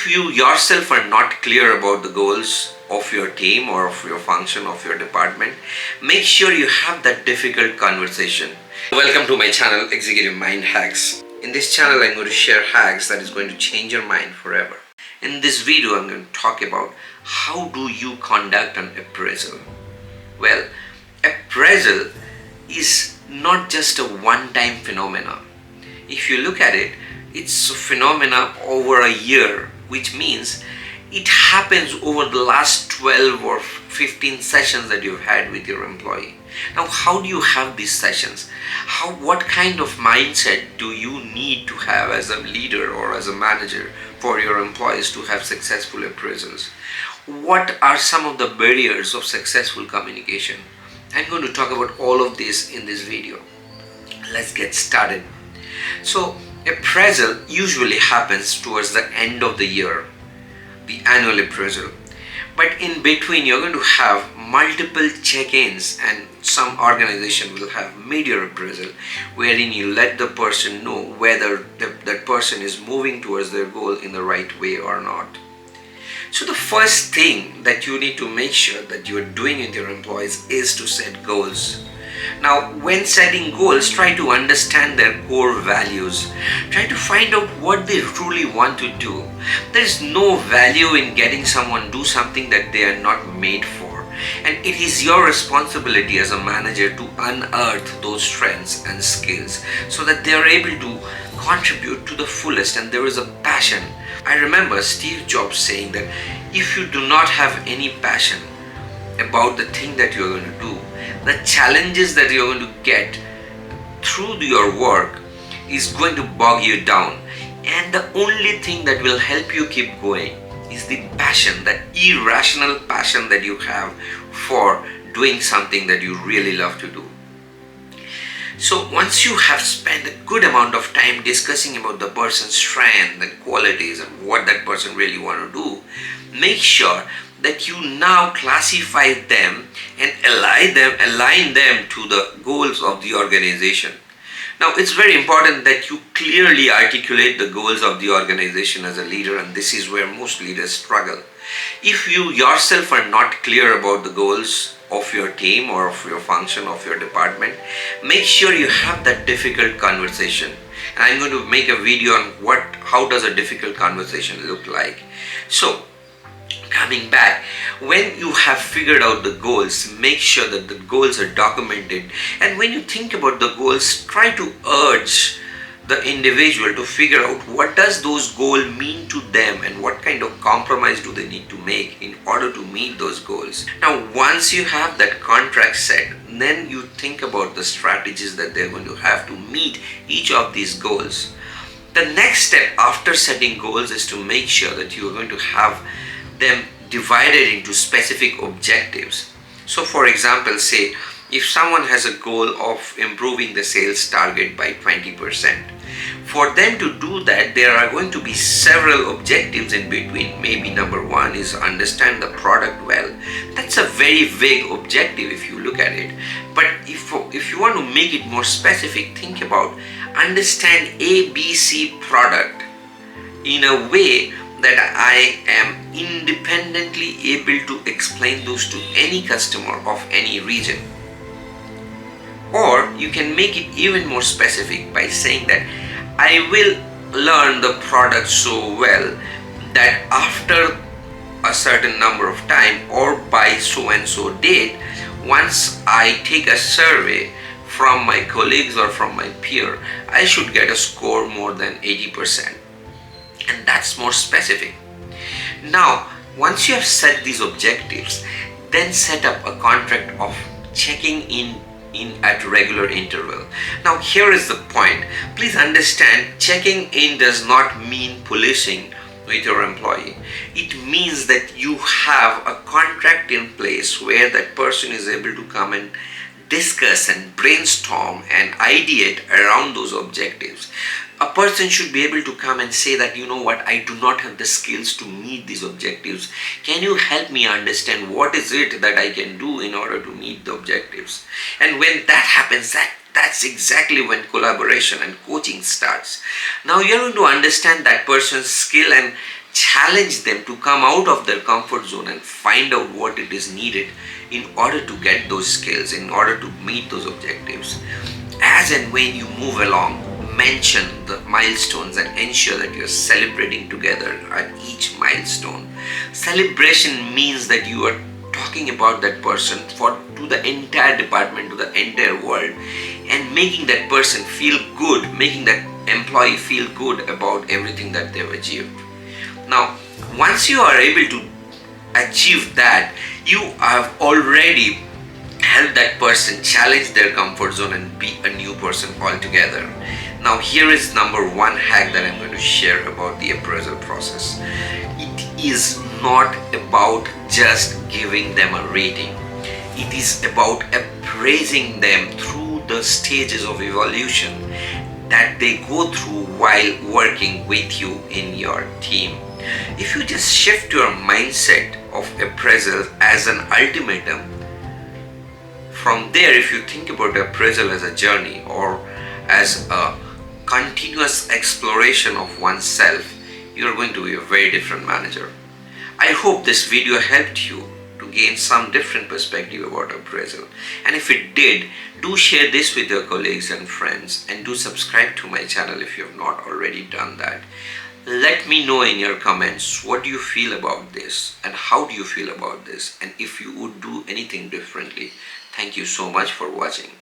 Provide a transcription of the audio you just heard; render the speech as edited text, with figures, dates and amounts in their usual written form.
If you yourself are not clear about the goals of your team or of your function of your department, make sure you have that difficult conversation. Welcome to my channel, Executive Mind Hacks. In this channel, I'm going to share hacks that is going to change your mind forever. In this video, I'm going to talk about how do you conduct an appraisal. Well, appraisal is not just a one-time phenomena. If you look at it, it's a phenomena over a year, which means it happens over the last 12 or 15 sessions that you've had with your employee. Now, how do you have these sessions? What kind of mindset do you need to have as a leader or as a manager for your employees to have successful appraisals? What are some of the barriers of successful communication? I'm going to talk about all of this in this video. Let's get started. So, appraisal usually happens towards the end of the year, the annual appraisal. But in between, you're going to have multiple check-ins, and some organization will have mid-year appraisal, wherein you let the person know whether that person is moving towards their goal in the right way or not. So the first thing that you need to make sure that you are doing with your employees is to set goals. Now, when setting goals, try to understand their core values. Try to find out what they truly want to do. There is no value in getting someone to do something that they are not made for. And it is your responsibility as a manager to unearth those strengths and skills so that they are able to contribute to the fullest and there is a passion. I remember Steve Jobs saying that if you do not have any passion about the thing that you're going to do, the challenges that you're going to get through your work is going to bog you down. And the only thing that will help you keep going is the passion, that irrational passion that you have for doing something that you really love to do. So once you have spent a good amount of time discussing about the person's strengths and qualities and what that person really want to do, make sure that you now classify them and align them to the goals of the organization. Now, it's very important that you clearly articulate the goals of the organization as a leader, and this is where most leaders struggle. If you yourself are not clear about the goals of your team or of your function of your department, make sure you have that difficult conversation. And I'm going to make a video on how does a difficult conversation look like. So, coming back, when you have figured out the goals, make sure that the goals are documented. And when you think about the goals, try to urge the individual to figure out what does those goals mean to them and what kind of compromise do they need to make in order to meet those goals. Now, once you have that contract set, then you think about the strategies that they're going to have to meet each of these goals. The next step after setting goals is to make sure that you are going to have them divided into specific objectives. So for example, say if someone has a goal of improving the sales target by 20%, for them to do that, there are going to be several objectives in between. Maybe number one is understand the product well. That's a very vague objective if you look at it. But if you want to make it more specific, think about understand ABC product in a way that I am independently able to explain those to any customer of any region. Or you can make it even more specific by saying that I will learn the product so well that after a certain number of time or by so and so date, once I take a survey from my colleagues or from my peer, I should get a score more than 80%. And that's more specific. Now, once you have set these objectives, then set up a contract of checking in at regular interval. Now, here is the point. Please understand, checking in does not mean policing with your employee. It means that you have a contract in place where that person is able to come and discuss and brainstorm and ideate around those objectives. A person should be able to come and say that, you know what, I do not have the skills to meet these objectives. Can you help me understand what is it that I can do in order to meet the objectives? And when that happens, that's exactly when collaboration and coaching starts. Now you're going to understand that person's skill and challenge them to come out of their comfort zone and find out what it is needed in order to get those skills, in order to meet those objectives. As and when you move along, mention the milestones and ensure that you're celebrating together at each milestone. Celebration means that you are talking about that person to the entire department, to the entire world, and making that person feel good, making that employee feel good about everything that they've achieved. Now, once you are able to achieve that, you have already helped that person challenge their comfort zone and be a new person altogether. Now, here is number one hack that I'm going to share about the appraisal process. It is not about just giving them a rating. It is about appraising them through the stages of evolution that they go through while working with you in your team. If you just shift your mindset of appraisal as an ultimatum, from there, if you think about appraisal as a journey or as a continuous exploration of oneself, you're going to be a very different manager. I hope this video helped you to gain some different perspective about appraisal. And if it did, do share this with your colleagues and friends, and do subscribe to my channel if you have not already done that. Let me know in your comments what do you feel about this and how do you feel about this, and if you would do anything differently. Thank you so much for watching.